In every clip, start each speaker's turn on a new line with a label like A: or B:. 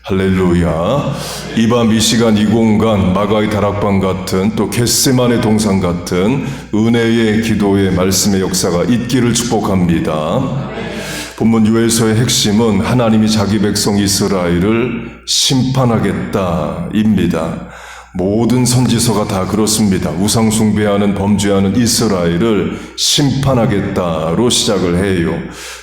A: 할렐루야. 이 밤 이 시간 이 공간 마가의 다락방 같은 또 겟세마네 동산 같은 은혜의 기도의 말씀의 역사가 있기를 축복합니다. 본문 요엘서의 핵심은 하나님이 자기 백성 이스라엘을 심판하겠다입니다. 모든 선지서가 다 그렇습니다. 우상 숭배하는 범죄하는 이스라엘을 심판하겠다로 시작을 해요.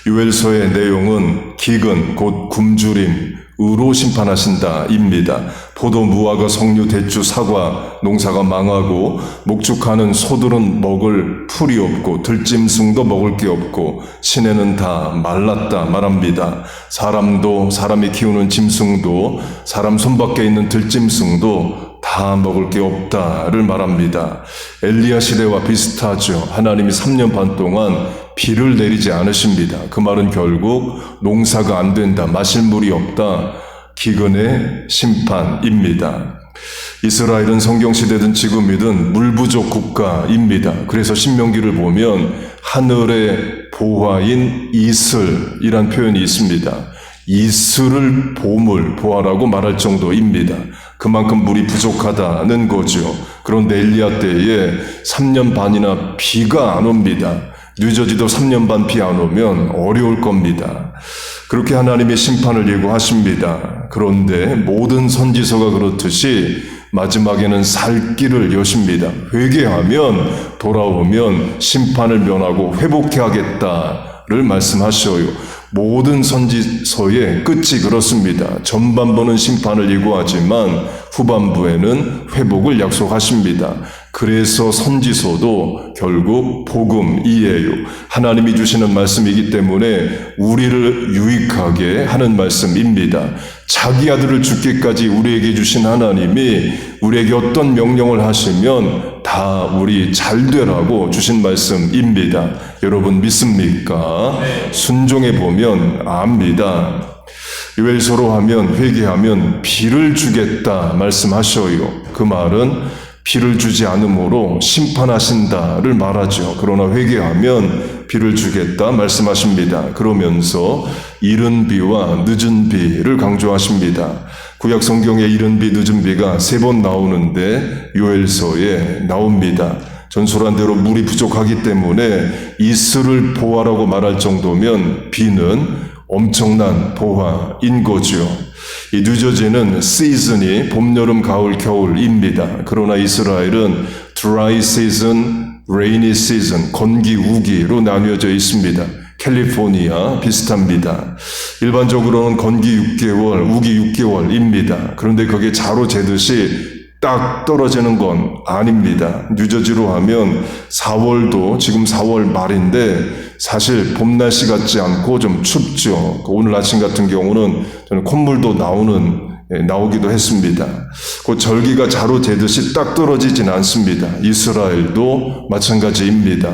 A: 요엘서의 내용은 기근 곧 굶주림으로 심판하신다입니다. 포도, 무화과, 석류, 대추, 사과 농사가 망하고 목축하는 소들은 먹을 풀이 없고 들짐승도 먹을 게 없고 시내는 다 말랐다 말합니다. 사람이 키우는 짐승도 사람 손밖에 있는 들짐승도 다 먹을 게 없다를 말합니다. 엘리야 시대와 비슷하죠. 하나님이 3년 반 동안 비를 내리지 않으십니다. 그 말은 결국 농사가 안 된다, 마실 물이 없다, 기근의 심판입니다. 이스라엘은 성경시대든 지금이든 물 부족 국가입니다. 그래서 신명기를 보면 하늘의 보화인 이슬이란 표현이 있습니다. 이슬을 보화라고 말할 정도입니다. 그만큼 물이 부족하다는 거죠. 그런데 엘리야 때에 3년 반이나 비가 안 옵니다. 뉴저지도 3년 반 비 안 오면 어려울 겁니다. 그렇게 하나님의 심판을 예고하십니다. 그런데 모든 선지서가 그렇듯이 마지막에는 살 길을 여십니다. 회개하면 돌아오면 심판을 면하고 회복해 하겠다를 말씀하셔요. 모든 선지서의 끝이 그렇습니다. 전반부는 심판을 예고하지만 후반부에는 회복을 약속하십니다. 그래서 선지서도 결국 복음이에요. 하나님이 주시는 말씀이기 때문에 우리를 유익하게 하는 말씀입니다. 자기 아들을 죽기까지 우리에게 주신 하나님이 우리에게 어떤 명령을 하시면 다 우리 잘 되라고 주신 말씀입니다. 여러분 믿습니까? 순종해 보면 압니다. 요엘서로 하면 회개하면 비를 주겠다 말씀하셔요. 그 말은 비를 주지 않으므로 심판하신다를 말하죠. 그러나 회개하면 비를 주겠다 말씀하십니다. 그러면서 이른 비와 늦은 비를 강조하십니다. 구약 성경에 이른 비, 늦은 비가 3번 나오는데 요엘서에 나옵니다. 전설한 대로 물이 부족하기 때문에 이슬을 보화라고 말할 정도면 비는 엄청난 보화인 거죠. 이 뉴저지는 시즌이 봄, 여름, 가을, 겨울입니다. 그러나 이스라엘은 dry season, rainy season, 건기, 우기로 나뉘어져 있습니다. 캘리포니아 비슷합니다. 일반적으로는 건기 6개월, 우기 6개월입니다. 그런데 그게 자로 재듯이 딱 떨어지는 건 아닙니다. 뉴저지로 하면 4월도 지금 4월 말인데 사실 봄 날씨 같지 않고 좀 춥죠. 오늘 아침 같은 경우는 저는 콧물도 나오기도 했습니다. 그 절기가 자로 재듯이 딱 떨어지진 않습니다. 이스라엘도 마찬가지입니다.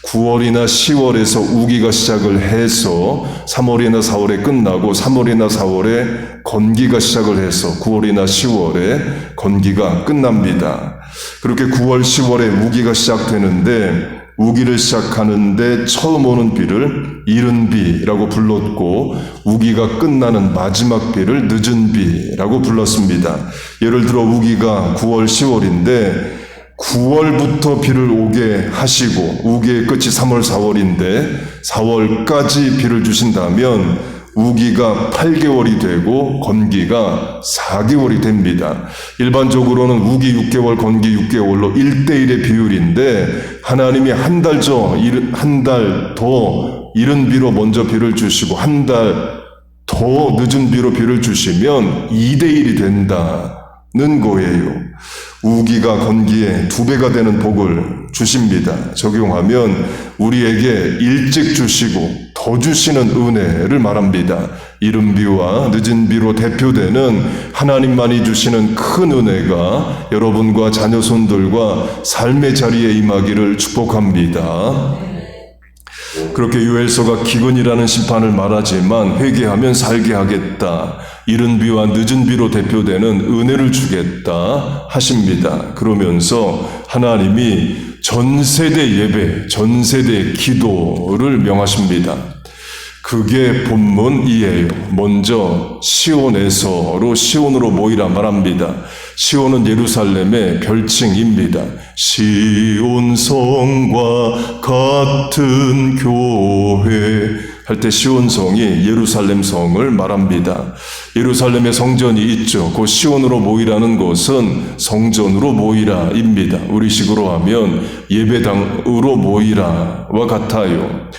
A: 9월이나 10월에서 우기가 시작을 해서 3월이나 4월에 끝나고 3월이나 4월에 건기가 시작을 해서 9월이나 10월에 건기가 끝납니다. 그렇게 9월, 10월에 우기가 시작되는데 우기를 시작하는데 처음 오는 비를 이른 비라고 불렀고 우기가 끝나는 마지막 비를 늦은 비라고 불렀습니다. 예를 들어 우기가 9월, 10월인데 9월부터 비를 오게 하시고 우기의 끝이 3월, 4월인데 4월까지 비를 주신다면 우기가 8개월이 되고 건기가 4개월이 됩니다. 일반적으로는 우기 6개월, 건기 6개월로 1대1의 비율인데 하나님이 한 달 더 이른 비로 먼저 비를 주시고 한 달 더 늦은 비로 비를 주시면 2대1이 된다는 거예요. 우기가 건기에 2배가 되는 복을 주십니다. 적용하면 우리에게 일찍 주시고 더 주시는 은혜를 말합니다. 이른 비와 늦은 비로 대표되는 하나님만이 주시는 큰 은혜가 여러분과 자녀손들과 삶의 자리에 임하기를 축복합니다. 그렇게 요엘서가 기근이라는 심판을 말하지만 회개하면 살게 하겠다. 이른 비와 늦은 비로 대표되는 은혜를 주겠다 하십니다. 그러면서 하나님이 전 세대 예배, 전 세대 기도를 명하십니다. 그게 본문이에요. 먼저 시온에서로 시온으로 모이라 말합니다. 시온은 예루살렘의 별칭입니다. 시온성과 같은 교회 할 때 시온성이 예루살렘 성을 말합니다. 예루살렘에 성전이 있죠. 그 시온으로 모이라는 것은 성전으로 모이라입니다. 우리식으로 하면 예배당으로 모이라와 같아요.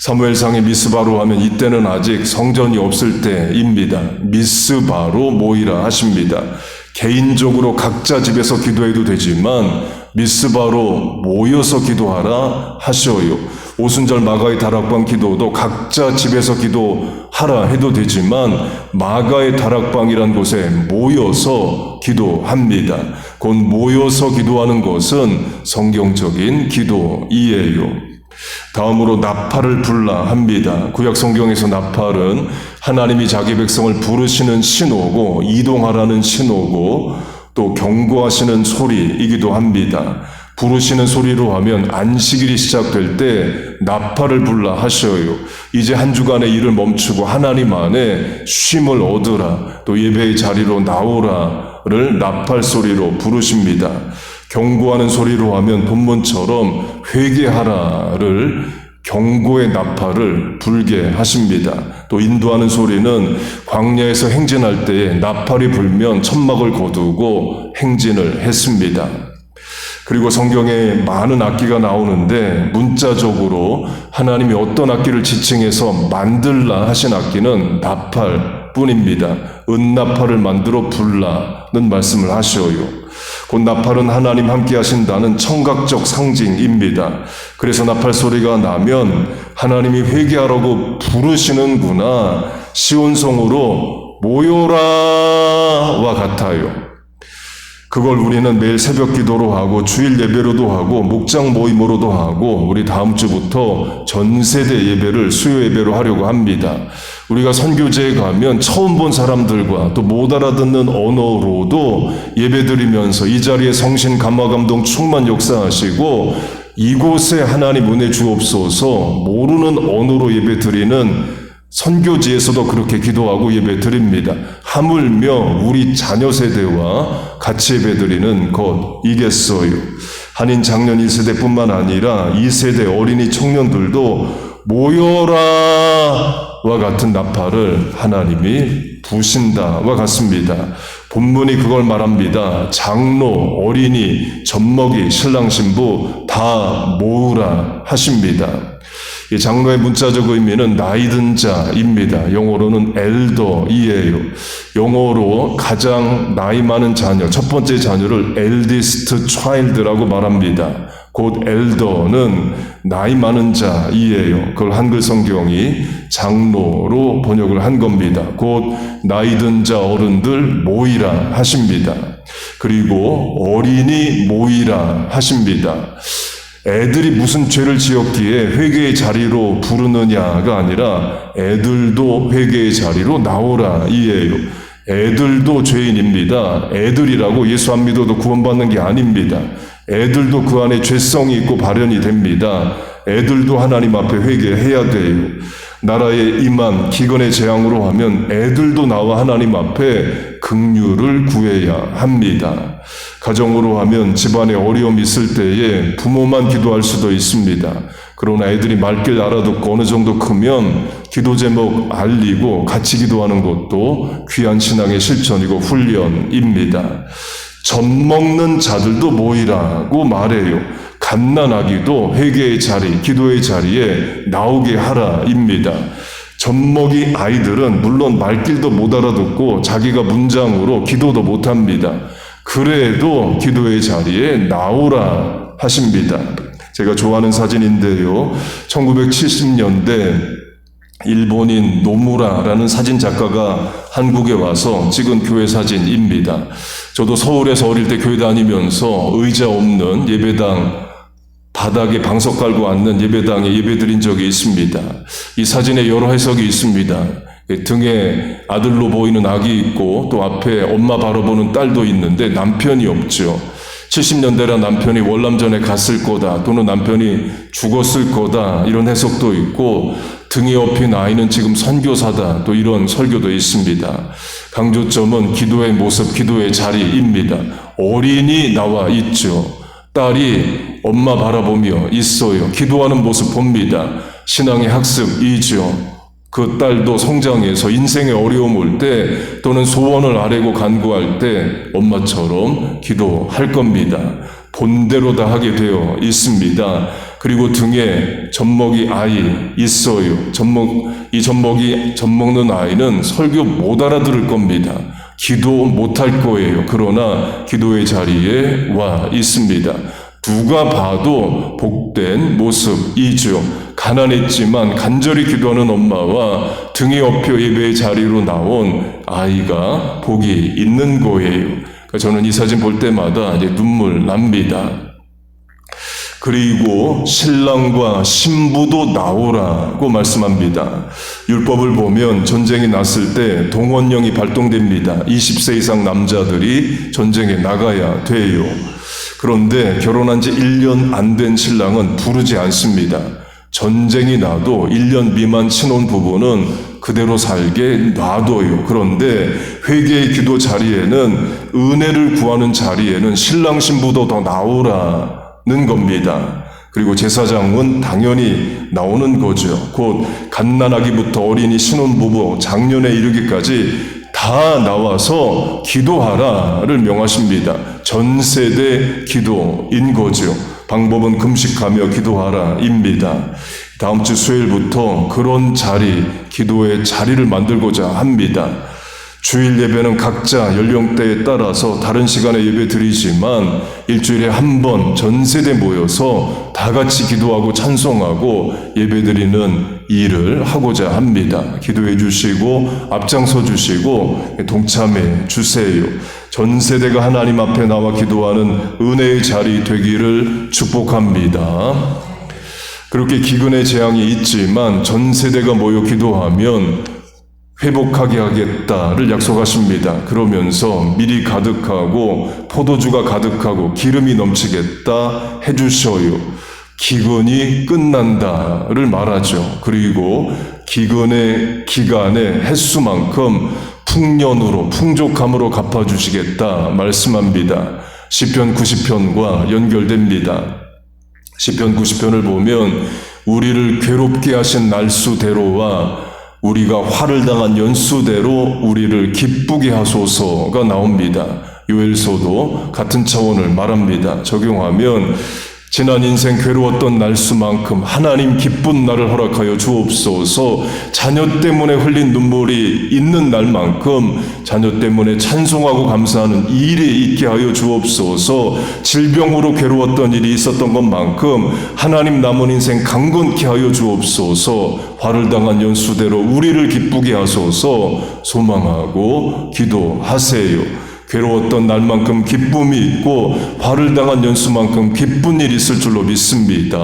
A: 사무엘상의 미스바로 하면 이때는 아직 성전이 없을 때입니다. 미스바로 모이라 하십니다. 개인적으로 각자 집에서 기도해도 되지만 미스바로 모여서 기도하라 하셔요. 오순절 마가의 다락방 기도도 각자 집에서 기도하라 해도 되지만 마가의 다락방이란 곳에 모여서 기도합니다. 곧 모여서 기도하는 것은 성경적인 기도이에요. 다음으로 나팔을 불라 합니다. 구약 성경에서 나팔은 하나님이 자기 백성을 부르시는 신호고 이동하라는 신호고 또 경고하시는 소리이기도 합니다. 부르시는 소리로 하면 안식일이 시작될 때 나팔을 불라 하셔요. 이제 한 주간의 일을 멈추고 하나님 안에 쉼을 얻으라, 또 예배의 자리로 나오라를 나팔 소리로 부르십니다. 경고하는 소리로 하면 본문처럼 회개하라를 경고의 나팔을 불게 하십니다. 또 인도하는 소리는 광야에서 행진할 때에 나팔이 불면 천막을 거두고 행진을 했습니다. 그리고 성경에 많은 악기가 나오는데 문자적으로 하나님이 어떤 악기를 지칭해서 만들라 하신 악기는 나팔 뿐입니다. 은나팔을 만들어 불라는 말씀을 하셔요. 곧 나팔은 하나님 함께 하신다는 청각적 상징입니다. 그래서 나팔 소리가 나면 하나님이 회개하라고 부르시는구나, 시온성으로 모여라와 같아요. 그걸 우리는 매일 새벽 기도로 하고 주일 예배로도 하고 목장 모임으로도 하고 우리 다음 주부터 전세대 예배를 수요 예배로 하려고 합니다. 우리가 선교제에 가면 처음 본 사람들과 또 못 알아듣는 언어로도 예배드리면서 이 자리에 성신 감화 감동 충만 역사하시고 이곳에 하나님 은혜 주옵소서 모르는 언어로 예배드리는 선교지에서도 그렇게 기도하고 예배 드립니다. 하물며 우리 자녀 세대와 같이 예배 드리는 것이겠어요. 한인 장년 1세대뿐만 아니라 2세대 어린이 청년들도 모여라와 같은 나팔을 하나님이 부신다와 같습니다. 본문이 그걸 말합니다. 장로, 어린이, 젖먹이, 신랑 신부 다 모으라 하십니다. 이 장로의 문자적 의미는 나이 든 자입니다. 영어로는 엘더이에요. 영어로 가장 나이 많은 자녀, 첫 번째 자녀를 eldest child라고 말합니다. 곧 엘더는 나이 많은 자이에요. 그걸 한글 성경이 장로로 번역을 한 겁니다. 곧 나이 든 자 어른들 모이라 하십니다. 그리고 어린이 모이라 하십니다. 애들이 무슨 죄를 지었기에 회개의 자리로 부르느냐가 아니라 애들도 회개의 자리로 나오라 이에요. 애들도 죄인입니다. 애들이라고 예수 안 믿어도 구원받는 게 아닙니다. 애들도 그 안에 죄성이 있고 발현이 됩니다. 애들도 하나님 앞에 회개해야 돼요. 나라에 임한 기근의 재앙으로 하면 애들도 나와 하나님 앞에 긍휼을 구해야 합니다. 가정으로 하면 집안에 어려움이 있을 때에 부모만 기도할 수도 있습니다. 그러나 애들이 말길 알아듣고 어느 정도 크면 기도 제목 알리고 같이 기도하는 것도 귀한 신앙의 실천이고 훈련입니다. 젖먹는 자들도 모이라고 말해요. 갓난아기도 회개의 자리, 기도의 자리에 나오게 하라입니다. 젖먹이 아이들은 물론 말귀도 못 알아듣고 자기가 문장으로 기도도 못합니다. 그래도 기도의 자리에 나오라 하십니다. 제가 좋아하는 사진인데요. 1970년대 일본인 노무라라는 사진 작가가 한국에 와서 찍은 교회 사진입니다. 저도 서울에서 어릴 때 교회 다니면서 의자 없는 예배당 바닥에 방석 깔고 앉는 예배당에 예배드린 적이 있습니다. 이 사진에 여러 해석이 있습니다. 등에 아들로 보이는 아기 있고 또 앞에 엄마 바라보는 딸도 있는데 남편이 없죠. 70년대라 남편이 월남전에 갔을 거다 또는 남편이 죽었을 거다 이런 해석도 있고 등에 업힌 아이는 지금 선교사다. 또 이런 설교도 있습니다. 강조점은 기도의 모습, 기도의 자리입니다. 어린이 나와 있죠. 딸이 엄마 바라보며 있어요. 기도하는 모습 봅니다. 신앙의 학습이죠. 그 딸도 성장해서 인생의 어려움 올 때 또는 소원을 아뢰고 간구할 때 엄마처럼 기도할 겁니다. 본대로 다 하게 되어 있습니다. 그리고 등에 젖먹이 아이 있어요. 이 젖먹는 아이는 설교 못 알아들을 겁니다. 기도 못할 거예요. 그러나 기도의 자리에 와 있습니다. 누가 봐도 복된 모습이죠. 가난했지만 간절히 기도하는 엄마와 등에 업혀 예배의 자리로 나온 아이가 복이 있는 거예요. 저는 이 사진 볼 때마다 이제 눈물 납니다. 그리고 신랑과 신부도 나오라고 말씀합니다. 율법을 보면 전쟁이 났을 때 동원령이 발동됩니다. 20세 이상 남자들이 전쟁에 나가야 돼요. 그런데 결혼한 지 1년 안 된 신랑은 부르지 않습니다. 전쟁이 나도 1년 미만 신혼부부는 그대로 살게 놔둬요. 그런데 회개의 기도 자리에는, 은혜를 구하는 자리에는 신랑 신부도 더 나오라는 겁니다. 그리고 제사장은 당연히 나오는 거죠. 곧 갓난아기부터 어린이 신혼부부, 장년에 이르기까지 다 나와서 기도하라를 명하십니다. 전 세대 기도인 거죠. 방법은 금식하며 기도하라입니다. 다음 주 수요일부터 그런 자리, 기도의 자리를 만들고자 합니다. 주일 예배는 각자 연령대에 따라서 다른 시간에 예배 드리지만 일주일에 한 번 전 세대 모여서 다 같이 기도하고 찬송하고 예배 드리는 일을 하고자 합니다. 기도해 주시고 앞장서 주시고 동참해 주세요. 전 세대가 하나님 앞에 나와 기도하는 은혜의 자리 되기를 축복합니다. 그렇게 기근의 재앙이 있지만 전 세대가 모여 기도하면 회복하게 하겠다를 약속하십니다. 그러면서 밀이 가득하고 포도주가 가득하고 기름이 넘치겠다 해주셔요. 기근이 끝난다를 말하죠. 그리고 기근의 기간의 횟수만큼 풍년으로 풍족함으로 갚아주시겠다 말씀합니다. 시편 90편과 연결됩니다. 시편 90편을 보면 우리를 괴롭게 하신 날수대로와 우리가 화를 당한 연수대로 우리를 기쁘게 하소서가 나옵니다. 요엘서도 같은 차원을 말합니다. 적용하면 지난 인생 괴로웠던 날수만큼 하나님 기쁜 날을 허락하여 주옵소서. 자녀 때문에 흘린 눈물이 있는 날만큼 자녀 때문에 찬송하고 감사하는 일이 있게 하여 주옵소서. 질병으로 괴로웠던 일이 있었던 것만큼 하나님 남은 인생 강건케 하여 주옵소서. 화를 당한 연수대로 우리를 기쁘게 하소서. 소망하고 기도하세요. 괴로웠던 날만큼 기쁨이 있고 화를 당한 연수만큼 기쁜 일이 있을 줄로 믿습니다.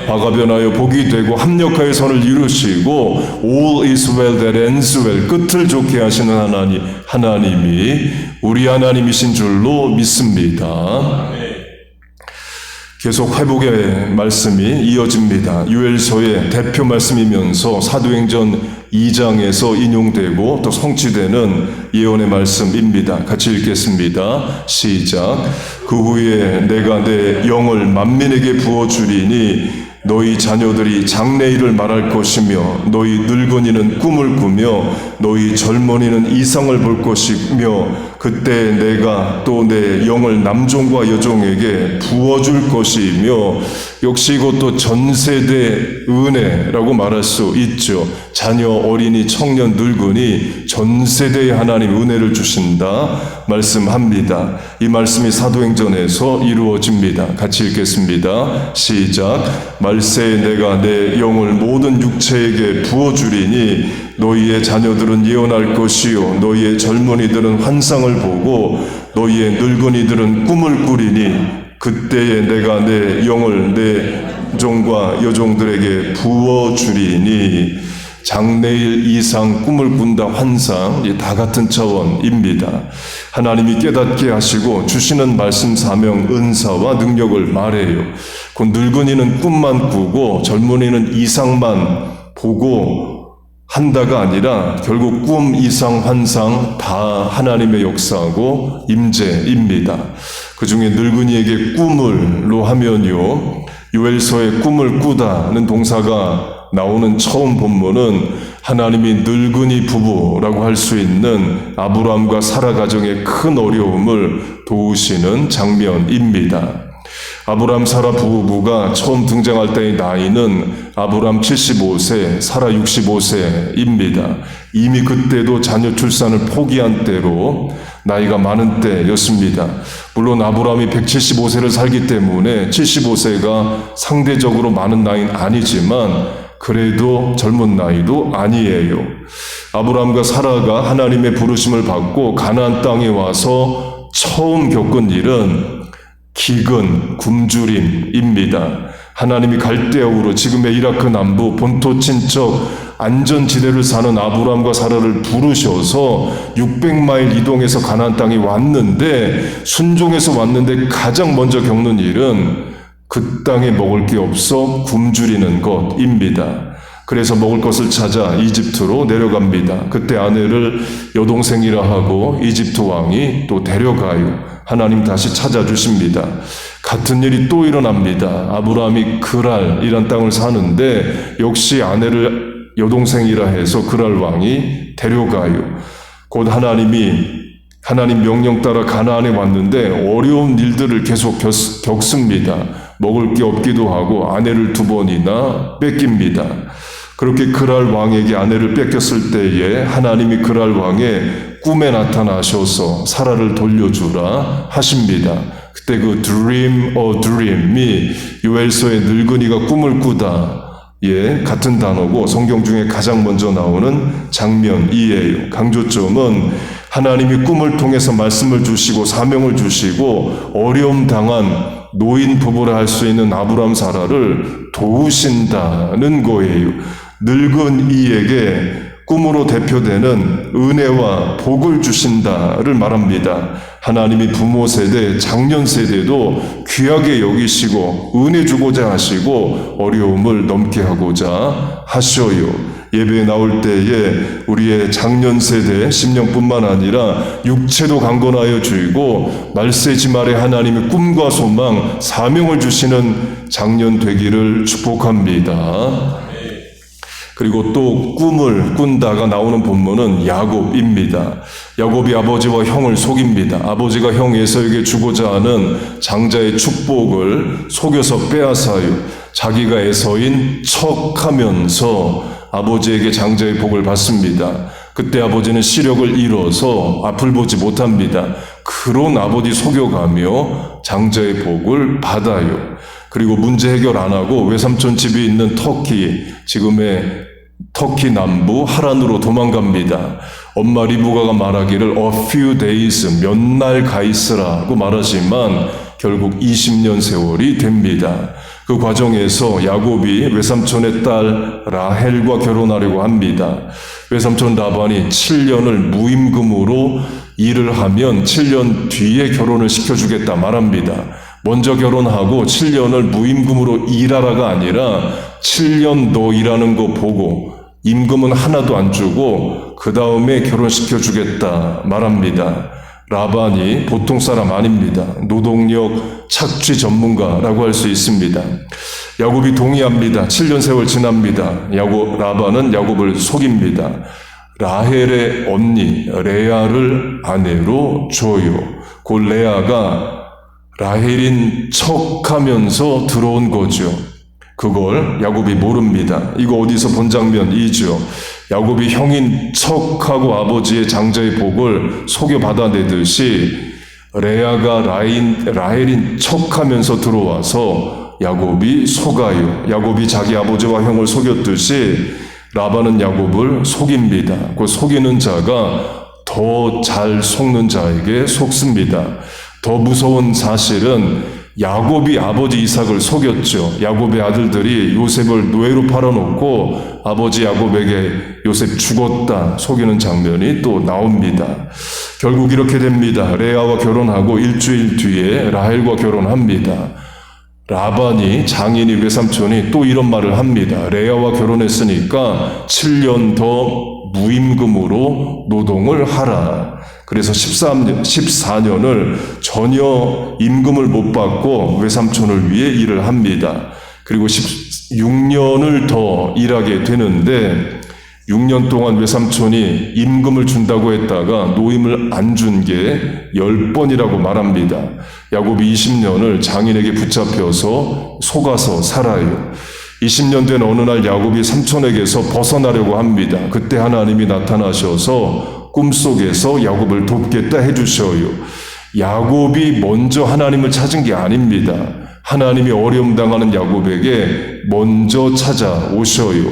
A: 화가 변하여 복이 되고 합력하여 선을 이루시고 All is well that ends well, 끝을 좋게 하시는 하나님이 우리 하나님이신 줄로 믿습니다. 계속 회복의 말씀이 이어집니다. 요엘서의 대표 말씀이면서 사도행전 2장에서 인용되고 또 성취되는 예언의 말씀입니다. 같이 읽겠습니다. 시작. 그 후에 내가 내 영을 만민에게 부어주리니 너희 자녀들이 장래일을 말할 것이며 너희 늙은이는 꿈을 꾸며 너희 젊은이는 이상을 볼 것이며 그때 내가 또 내 영을 남종과 여종에게 부어줄 것이며 역시 이것도 전세대 은혜라고 말할 수 있죠. 자녀, 어린이, 청년, 늙은이 전세대의 하나님 은혜를 주신다 말씀합니다. 이 말씀이 사도행전에서 이루어집니다. 같이 읽겠습니다. 시작. 말세에 내가 내 영을 모든 육체에게 부어주리니 너희의 자녀들은 예언할 것이요 너희의 젊은이들은 환상을 보고 너희의 늙은이들은 꿈을 꾸리니 그때에 내가 내 영을 내 종과 여종들에게 부어주리니 장래일 이상 꿈을 꾼다 환상 다 같은 차원입니다. 하나님이 깨닫게 하시고 주시는 말씀 사명 은사와 능력을 말해요. 곧 늙은이는 꿈만 꾸고 젊은이는 이상만 보고 한다가 아니라 결국 꿈, 이상, 환상 다 하나님의 역사하고 임재입니다. 그 중에 늙은이에게 꿈을로 하면요, 요엘서에 꿈을 꾸다는 동사가 나오는 처음 본문은 하나님이 늙은이 부부라고 할 수 있는 아브라함과 사라 가정의 큰 어려움을 도우시는 장면입니다. 아브라함 사라 부부가 처음 등장할 때의 나이는 아브라함 75세, 사라 65세입니다. 이미 그때도 자녀 출산을 포기한 때로 나이가 많은 때였습니다. 물론 아브라함이 175세를 살기 때문에 75세가 상대적으로 많은 나이는 아니지만 그래도 젊은 나이도 아니에요. 아브라함과 사라가 하나님의 부르심을 받고 가나안 땅에 와서 처음 겪은 일은 기근, 굶주림입니다. 하나님이 갈대아우로 지금의 이라크 남부 본토 친척 안전지대를 사는 아브라함과 사라를 부르셔서 600마일 이동해서 가나안 땅에 왔는데, 순종해서 왔는데 가장 먼저 겪는 일은 그 땅에 먹을 게 없어 굶주리는 것입니다. 그래서 먹을 것을 찾아 이집트로 내려갑니다. 그때 아내를 여동생이라 하고 이집트 왕이 또 데려가요. 하나님 다시 찾아주십니다. 같은 일이 또 일어납니다. 아브라함이 그랄이란 땅을 사는데 역시 아내를 여동생이라 해서 그랄 왕이 데려가요. 곧 하나님 명령 따라 가나안에 왔는데 어려운 일들을 계속 겪습니다. 먹을 게 없기도 하고 아내를 2번이나 뺏깁니다. 그렇게 그랄 왕에게 아내를 뺏겼을 때에 하나님이 그랄 왕의 꿈에 나타나셔서 사라를 돌려주라 하십니다. 그때 그 dream이 요엘서의 늙은이가 꿈을 꾸다 같은 단어고 성경 중에 가장 먼저 나오는 장면이에요. 강조점은 하나님이 꿈을 통해서 말씀을 주시고 사명을 주시고 어려움 당한 노인 부부라 할 수 있는 아브라함 사라를 도우신다는 거예요. 늙은 이에게 꿈으로 대표되는 은혜와 복을 주신다를 말합니다. 하나님이 부모 세대, 장년 세대도 귀하게 여기시고 은혜 주고자 하시고 어려움을 넘게 하고자 하셔요. 예배에 나올 때에 우리의 장년 세대 심령뿐만 아니라 육체도 강건하여 주이고 말세지 말에 하나님이 꿈과 소망, 사명을 주시는 장년 되기를 축복합니다. 그리고 또 꿈을 꾼다가 나오는 본문은 야곱입니다. 야곱이 아버지와 형을 속입니다. 아버지가 형 에서에게 주고자 하는 장자의 축복을 속여서 빼앗아요. 자기가 에서인 척하면서 아버지에게 장자의 복을 받습니다. 그때 아버지는 시력을 잃어서 앞을 보지 못합니다. 그런 아버지 속여가며 장자의 복을 받아요. 그리고 문제 해결 안 하고 외삼촌 집이 있는 지금의 터키 남부 하란으로 도망갑니다. 엄마 리브가가 말하기를 a few days, 몇 날 가 있으라고 말하지만 결국 20년 세월이 됩니다. 그 과정에서 야곱이 외삼촌의 딸 라헬과 결혼하려고 합니다. 외삼촌 라반이 7년을 무임금으로 일을 하면 7년 뒤에 결혼을 시켜주겠다 말합니다. 먼저 결혼하고 7년을 무임금으로 일하라가 아니라 7년 너 일하는 거 보고 임금은 하나도 안 주고 그 다음에 결혼시켜주겠다 말합니다. 라반이 보통 사람 아닙니다. 노동력 착취 전문가라고 할 수 있습니다. 야곱이 동의합니다. 7년 세월 지납니다. 라반은 야곱을 속입니다. 라헬의 언니 레아를 아내로 줘요. 그 레아가 라헬인 척하면서 들어온 거죠. 그걸 야곱이 모릅니다. 이거 어디서 본 장면이죠. 야곱이 형인 척하고 아버지의 장자의 복을 속여 받아내듯이 레아가 라헬인 척하면서 들어와서 야곱이 속아요. 야곱이 자기 아버지와 형을 속였듯이 라반은 야곱을 속입니다. 그 속이는 자가 더 잘 속는 자에게 속습니다. 더 무서운 사실은 야곱이 아버지 이삭을 속였죠. 야곱의 아들들이 요셉을 노예로 팔아놓고 아버지 야곱에게 요셉 죽었다 속이는 장면이 또 나옵니다. 결국 이렇게 됩니다. 레아와 결혼하고 일주일 뒤에 라헬과 결혼합니다. 라반이 장인이 외삼촌이 또 이런 말을 합니다. 레아와 결혼했으니까 7년 더 무임금으로 노동을 하라. 그래서 14년을 전혀 임금을 못 받고 외삼촌을 위해 일을 합니다. 그리고 16년을 더 일하게 되는데 6년 동안 외삼촌이 임금을 준다고 했다가 노임을 안 준 게 10번이라고 말합니다. 야곱이 20년을 장인에게 붙잡혀서 속아서 살아요. 20년 된 어느 날 야곱이 삼촌에게서 벗어나려고 합니다. 그때 하나님이 나타나셔서 꿈속에서 야곱을 돕겠다 해주셔요. 야곱이 먼저 하나님을 찾은 게 아닙니다. 하나님이 어려움 당하는 야곱에게 먼저 찾아오셔요.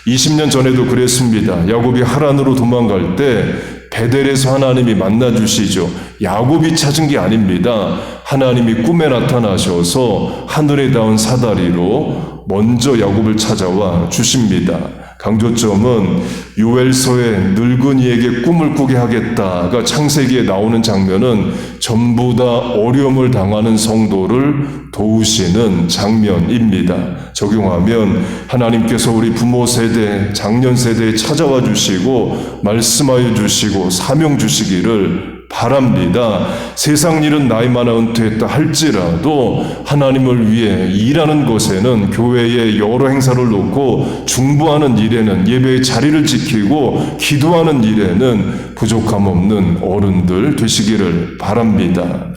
A: 20년 전에도 그랬습니다. 야곱이 하란으로 도망갈 때 베델에서 하나님이 만나주시죠. 야곱이 찾은 게 아닙니다. 하나님이 꿈에 나타나셔서 하늘에 닿은 사다리로 먼저 야곱을 찾아와 주십니다. 강조점은 요엘서에 늙은이에게 꿈을 꾸게 하겠다가 창세기에 나오는 장면은 전부 다 어려움을 당하는 성도를 도우시는 장면입니다. 적용하면 하나님께서 우리 부모 세대, 장년 세대에 찾아와 주시고 말씀하여 주시고 사명 주시기를 바랍니다. 세상 일은 나이 많아 은퇴했다 할지라도 하나님을 위해 일하는 것에는 교회의 여러 행사를 놓고 중보하는 일에는 예배의 자리를 지키고 기도하는 일에는 부족함 없는 어른들 되시기를 바랍니다.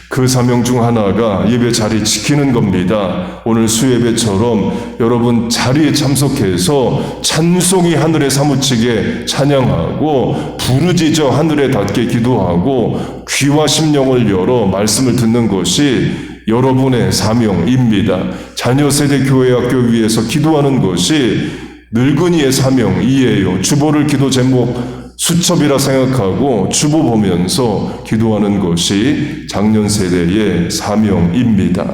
A: 그 사명 중 하나가 예배 자리 지키는 겁니다. 오늘 수예배처럼 여러분 자리에 참석해서 찬송이 하늘에 사무치게 찬양하고 부르짖어 하늘에 닿게 기도하고 귀와 심령을 열어 말씀을 듣는 것이 여러분의 사명입니다. 자녀 세대 교회 학교 위에서 기도하는 것이 늙은이의 사명이에요. 주보를 기도 제목 수첩이라 생각하고 주보 보면서 기도하는 것이 장년 세대의 사명입니다.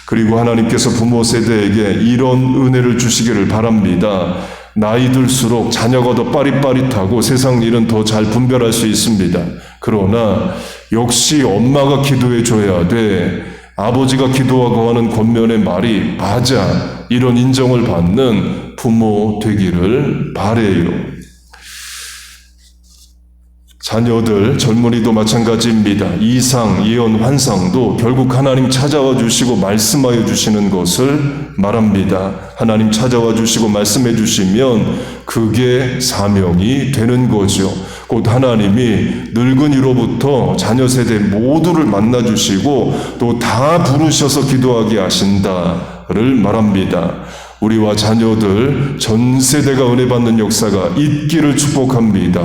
A: 그리고 하나님께서 부모 세대에게 이런 은혜를 주시기를 바랍니다. 나이 들수록 자녀가 더 빠릿빠릿하고 세상 일은 더 잘 분별할 수 있습니다. 그러나 역시 엄마가 기도해 줘야 돼. 아버지가 기도하고 하는 권면의 말이 맞아. 이런 인정을 받는 부모 되기를 바래요. 자녀들, 젊은이도 마찬가지입니다. 이상, 예언, 환상도 결국 하나님 찾아와 주시고 말씀하여 주시는 것을 말합니다. 하나님 찾아와 주시고 말씀해 주시면 그게 사명이 되는 거죠. 곧 하나님이 늙은이로부터 자녀 세대 모두를 만나 주시고 또 다 부르셔서 기도하게 하신다를 말합니다. 우리와 자녀들 전 세대가 은혜 받는 역사가 있기를 축복합니다.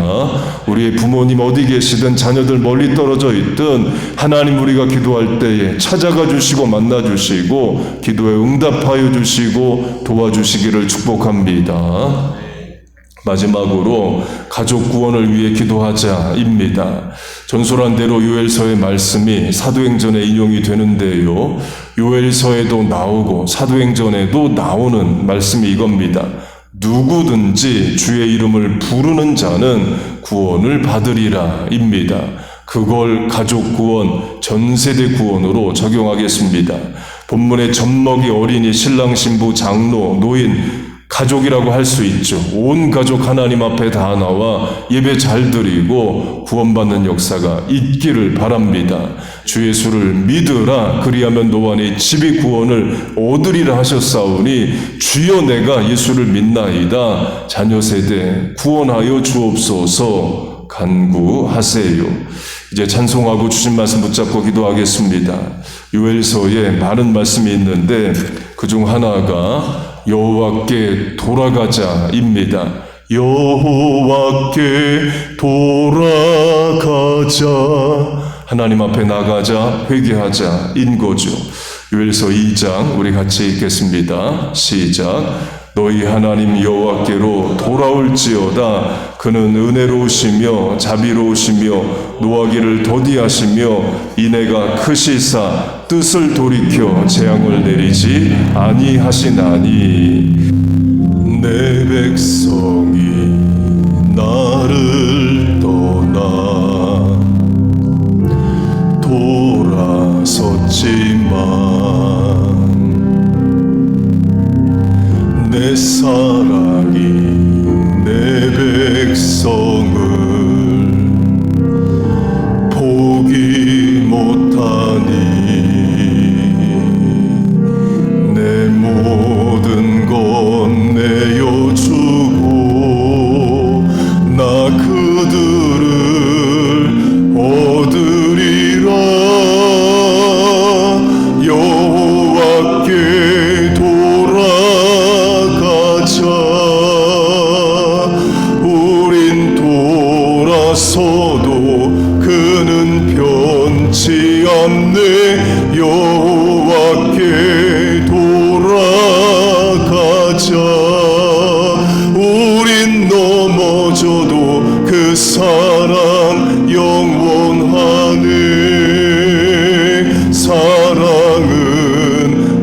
A: 우리의 부모님 어디 계시든 자녀들 멀리 떨어져 있든 하나님 우리가 기도할 때에 찾아가 주시고 만나 주시고 기도에 응답하여 주시고 도와주시기를 축복합니다. 마지막으로 가족 구원을 위해 기도하자입니다. 전설한 대로 요엘서의 말씀이 사도행전에 인용이 되는데요. 요엘서에도 나오고 사도행전에도 나오는 말씀이 이겁니다. 누구든지 주의 이름을 부르는 자는 구원을 받으리라 입니다. 그걸 가족 구원, 전세대 구원으로 적용하겠습니다. 본문의 젖먹이 어린이, 신랑, 신부, 장로, 노인, 가족이라고 할 수 있죠. 온 가족 하나님 앞에 다 나와 예배 잘 드리고 구원받는 역사가 있기를 바랍니다. 주 예수를 믿으라 그리하면 너와 네 집이 구원을 얻으리라 하셨사오니 주여 내가 예수를 믿나이다. 자녀 세대 구원하여 주옵소서 간구하세요. 이제 찬송하고 주신 말씀 붙잡고 기도하겠습니다. 요엘서에 많은 말씀이 있는데 그중 하나가 여호와께 돌아가자입니다. 여호와께 돌아가자. 하나님 앞에 나가자, 회개하자인 거죠. 요엘서 2장 우리 같이 읽겠습니다. 시작. 너희 하나님 여호와께로 돌아올지어다. 그는 은혜로우시며 자비로우시며 노하기를 더디하시며 인애가 크시사 뜻을 돌이켜 재앙을 내리지 아니하시나니 내 백성이 나를 떠나 돌아섰지만 사랑이 내 백성을 포기 못하니 내 모든 것 내어주고 나 그들을 얻으리라. 여호와께 돌아가자. 우린 돌아서도 그는 변치 않네. 여호와께 돌아가자. 우린 넘어져도 그 사랑 영원하네. 사랑은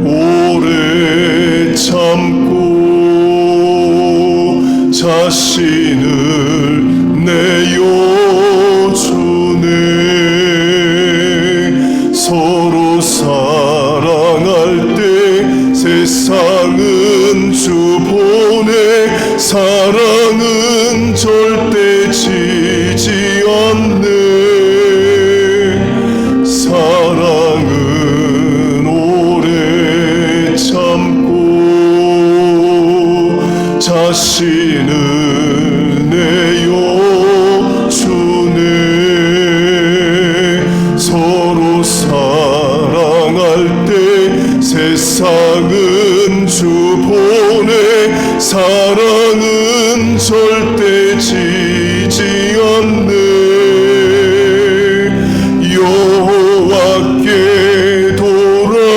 A: 오래 참고 자신을 내어주네. 서로 사랑할 때 세상은 주 보내. 사랑은 절대 지지 않네. 사랑은 오래 참고 자신을 내어주네. 서로 사랑할 때 세상은 주 보내. 사랑은 절대 지지 않네. 여호와께 돌아가자.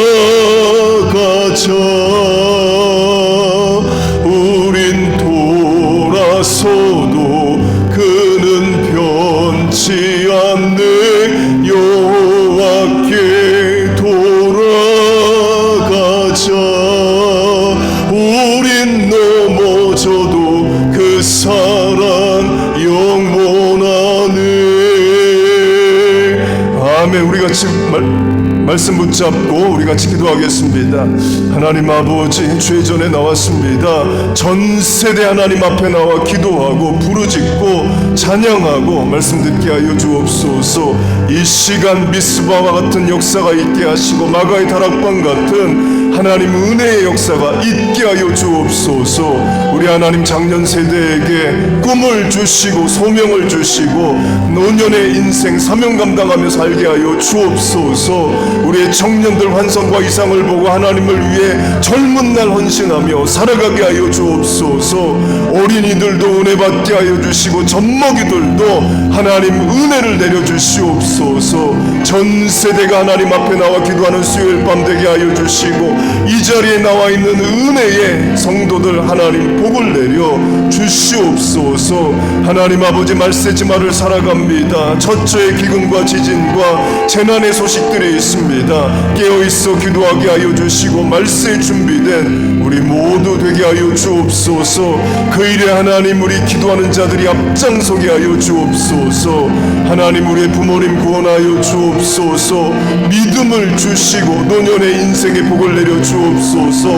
A: 우린 돌아서도 그는 변치 않네. 여호와께 돌아가자. 우린 넘어져도 그 사랑 영원하네. 아멘. 우리 같이 말씀 붙잡고 우리 같이 기도하겠습니다. 하나님 아버지, 주의 전에 나왔습니다. 전 세대 하나님 앞에 나와 기도하고 부르짖고 찬양하고 말씀 듣게 하여 주옵소서. 이 시간 미스바와 같은 역사가 있게 하시고 마가의 다락방 같은 하나님 은혜의 역사가 있게 하여 주옵소서. 우리 하나님 장년 세대에게 꿈을 주시고 소명을 주시고 노년의 인생 사명 감당하며 살게 하여 주옵소서. 우리의 청년들 환상과 이상을 보고 하나님을 위해 젊은 날 헌신하며 살아가게 하여 주옵소서. 어린이들도 은혜 받게 하여 주시고 젖먹이들도 하나님 은혜를 내려 주시옵소서. 전 세대가 하나님 앞에 나와 기도하는 수요일 밤 되게 하여 주시고 이 자리에 나와 있는 은혜의 성도들 하나님 복을 내려 주시옵소서. 하나님 아버지, 말세지마를 살아갑니다. 처처의 기근과 지진과 재난의 소식들이 있습니다. 깨어있어 기도하게 하여 주시고 말세에 준비된 우리 모두 되게 하여 주옵소서. 그 일에 하나님 우리 기도하는 자들이 앞장서게 하여 주옵소서. 하나님 우리의 부모님 구원하여 주옵소서. 믿음을 주시고 노년의 인생의 복을 내려 주옵소서.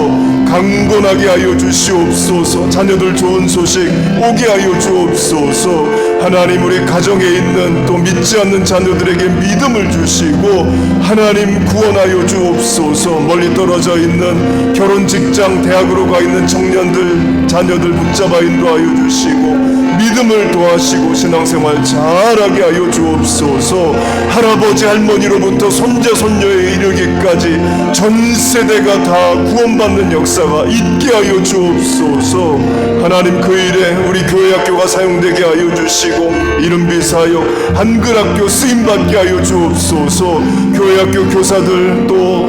A: 강건하게 하여 주시옵소서. 자녀들 좋은 소식 오게 하여 주옵소서. 하나님 우리 가정에 있는 또 믿지 않는 자녀들에게 믿음을 주시고 하나님 구원하여 주옵소서. 멀리 떨어져 있는 결혼, 직장, 대학으로 가 있는 청년들 자녀들 붙잡아 인도하여 주시고 믿음을 도하시고 신앙생활 잘하게 하여 주옵소서. 할아버지 할머니로부터 손자 손녀에 이르기까지 전 세대가 다 구원받는 역사가 있게 하여 주옵소서. 하나님 그 일에 우리 교회학교가 사용되게 하여 주시고 이른비 사역 한글학교 쓰임받게 하여 주옵소서. 교회학교 교사들 또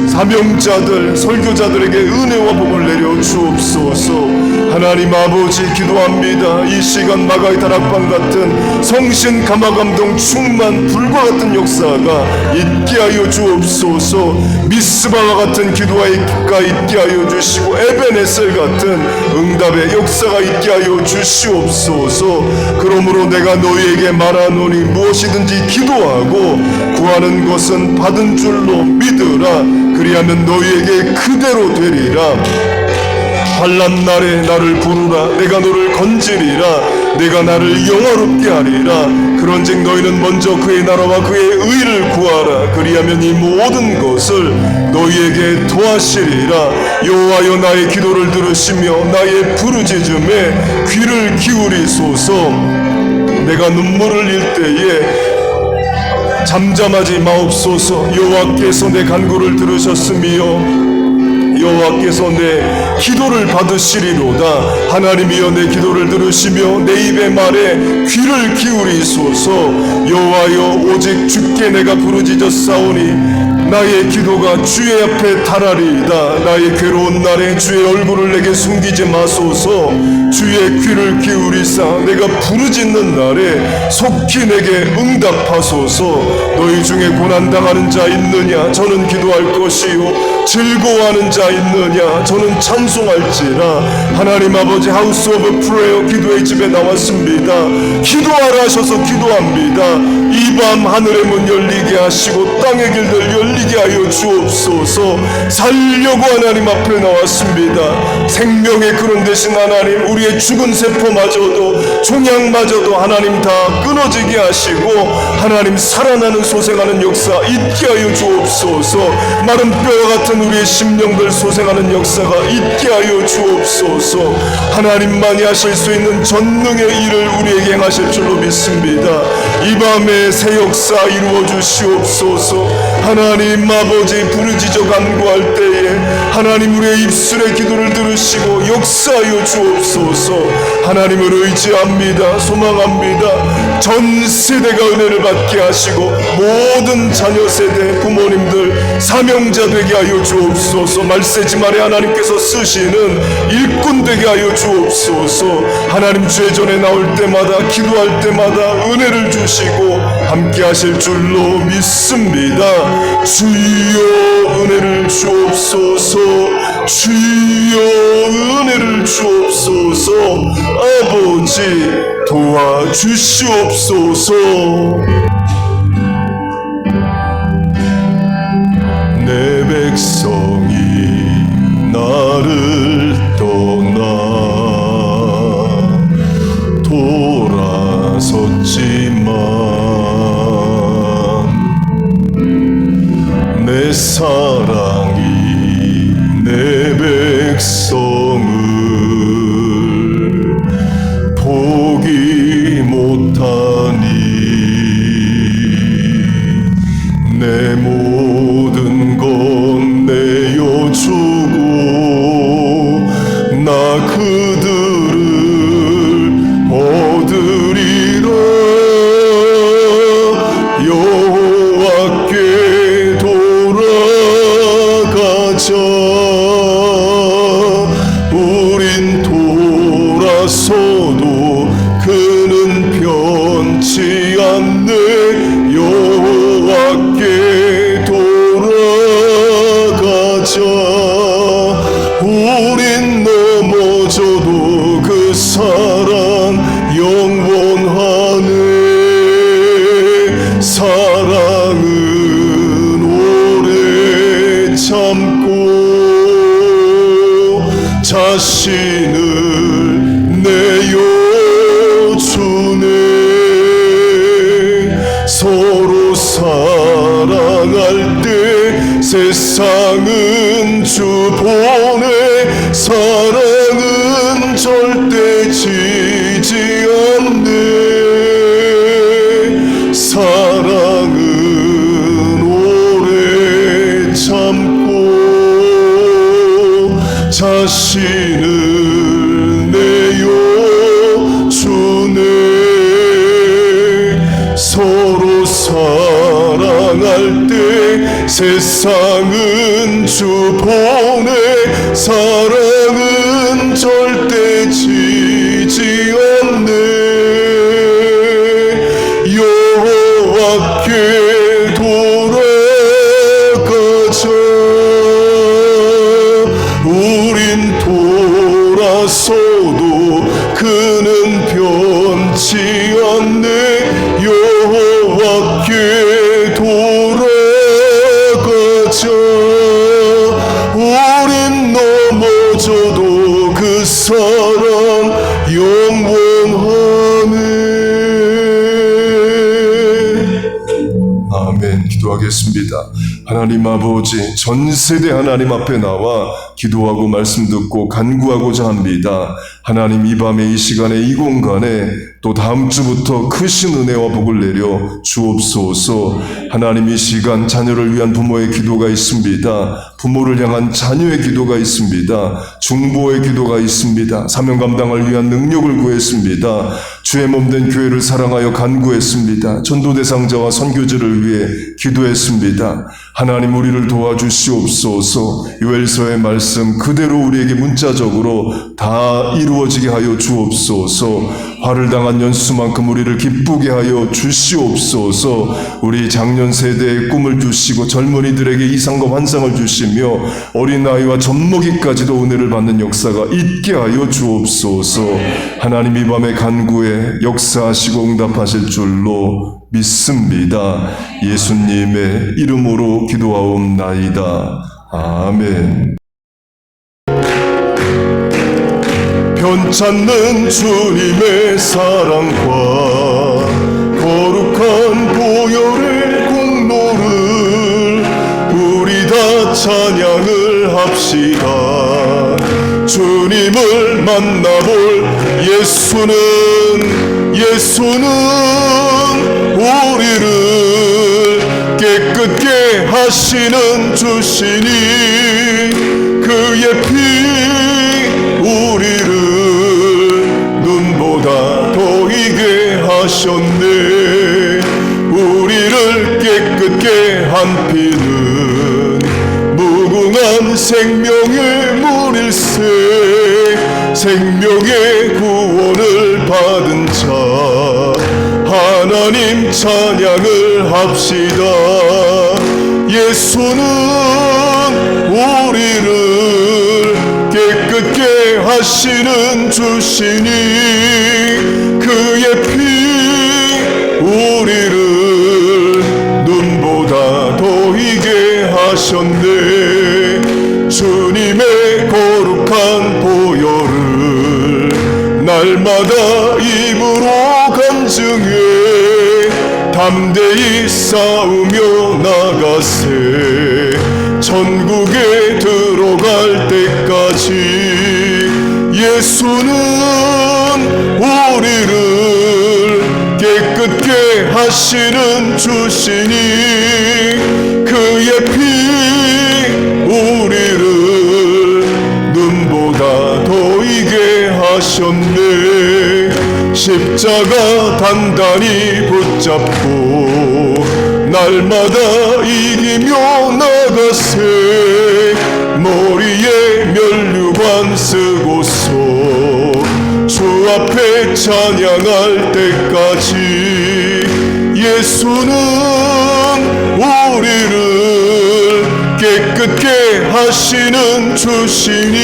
A: 사명자들 설교자들에게 은혜와 복을 내려 주옵소서. 하나님 아버지 기도합니다. 이 시간 마가의 다락방 같은 성신 감화감동 충만 불과 같은 역사가 있게 하여 주옵소서. 미스바와 같은 기도가 있게 하여 주시고 에베네셀 같은 응답의 역사가 있게 하여 주시옵소서. 그러므로 내가 너희에게 말하노니 무엇이든지 기도하고 구하는 것은 받은 줄로 믿으라. 그리하면 너희에게 그대로 되리라. 환난 날에 나를 부르라. 내가 너를 건지리라. 내가 나를 영화롭게 하리라. 그런즉 너희는 먼저 그의 나라와 그의 의를 구하라. 그리하면 이 모든 것을 너희에게 도하시리라. 여호와여, 나의 기도를 들으시며 나의 부르짖음에 귀를 기울이소서. 내가 눈물을 흘릴 때에 잠잠하지 마옵소서. 여호와께서 내 간구를 들으셨으며 여호와께서 내 기도를 받으시리로다. 하나님이여, 내 기도를 들으시며 내 입의 말에 귀를 기울이소서. 여호와여, 오직 주께 내가 부르짖었사오니 나의 기도가 주의 앞에 달하리이다. 나의 괴로운 날에 주의 얼굴을 내게 숨기지 마소서. 주의 귀를 기울이사 내가 부르짖는 날에 속히 내게 응답하소서. 너희 중에 고난당하는 자 있느냐? 저는 기도할 것이요. 즐거워하는 자 있느냐? 저는 찬송할지라. 하나님 아버지, 하우스 오브 프레어 기도의 집에 나왔습니다. 기도하라 하셔서 기도합니다. 이 밤 하늘의 문 열리게 하시고 땅의 길들 열리게 하여 주옵소서. 살려고 하나님 앞에 나왔습니다. 생명의 근원 되신 하나님, 우리의 죽은 세포마저도 종양마저도 하나님 다 끊어지게 하시고 하나님 살아나는 소생하는 역사 있게 하여 주옵소서. 마른 뼈와 같은 우리의 심령들 소생하는 역사가 있게 하여 주옵소서. 하나님만이 하실 수 있는 전능의 일을 우리에게 행하실 줄로 믿습니다. 이 밤에 새 역사 이루어 주시옵소서. 하나님 아버지, 부르짖어 간구할 때에 하나님 우리의 입술의 기도를 들으시고 역사하여 주옵소서. 하나님을 의지합니다. 소망합니다. 전 세대가 은혜를 받게 하시고 모든 자녀 세대 부모님들 사명자 되게 하여 주옵소서. 말세지 말에 하나님께서 쓰시는 일꾼 되게 하여 주옵소서. 하나님 죄전에 나올 때마다 기도할 때마다 은혜를 주시고 함께 하실 줄로 믿습니다. 주여 은혜를 주옵소서. 주여 은혜를 주옵소서. 아버지 도와주시옵소서. 내 백성이 나를 떠나 돌아섰지만 내 사랑이 내 백성을 포기 못하니 내 모든 것 내어주고 나 그들을 얻으리라. 여호와께 돌아가자. 우린 돌아서도 그는 변치 않네. 여호와께 돌아가자. 우린 넘어져도 그 사랑 영원하네. 사랑은 오래 참고 자신을 내어주네. 서로 사랑할 때 세상은 주 보내. 사랑은 절대 지지 않네. 사랑은 오래 참고 자신을 내어주네. 서로 사랑할 때 세상은 주 보내. 사랑은 절대 지지 않네. 여호와께 돌아가자. 우린 돌아서도 그는 변치 않네. 여호와께 돌아가자. 우린 넘어져 기도하겠습니다. 하나님 아버지, 전 세대 하나님 앞에 나와 기도하고 말씀 듣고 간구하고자 합니다. 하나님, 이 밤에 이 시간에 이 공간에 또 다음 주부터 크신 은혜와 복을 내려 주옵소서. 하나님, 이 시간 자녀를 위한 부모의 기도가 있습니다. 부모를 향한 자녀의 기도가 있습니다. 중보의 기도가 있습니다. 사명 감당을 위한 능력을 구했습니다. 주의 몸된 교회를 사랑하여 간구했습니다. 전도 대상자와 선교지를 위해 기도했습니다. 하나님, 우리를 도와주시옵소서. 요엘서의 말씀 그대로 우리에게 문자적으로 다 이루어지게 하여 주옵소서. 화를 당한 연수만큼 우리를 기쁘게 하여 주시옵소서. 우리 장년 세대에 꿈을 주시고 젊은이들에게 이상과 환상을 주시며 어린아이와 젖먹이까지도 은혜를 받는 역사가 있게 하여 주옵소서. 하나님, 이 밤에 간구에 역사하시고 응답하실 줄로 믿습니다. 예수님의 이름으로 기도하옵나이다. 아멘. 편찮는 주님의 사랑과 거룩한 보혈의 공로를 우리 다 찬양을 합시다. 주님을 만나볼 예수는 우리를 깨끗게 하시는 주시니 그의 피 우리를 눈보다 보이게 하셨네. 우리를 깨끗게 한 피는 무궁한 생명의 물일세. 생명의 구원을 받은 자 하나님 찬양을 합시다. 예수는 우리를 깨끗게 하시는 주시니 그의 피 우리를 눈보다 보이게 하셨네. 주님의 거룩한 보혈을 날마다 입으로 간증해 담대히 싸우며 나가세. 천국에 들어갈 때까지 예수는 우리를 깨끗게 하시는 주시니 그의 피 우리를 눈보다 보이게 하셨네. 십자가 단단히 붙잡고 날마다 이기며 나가세. 머리에 면류관 쓰고서 주 앞에 찬양할 때까지 예수는 우리를 깨끗게 하시는 주시니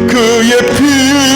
A: 그의 피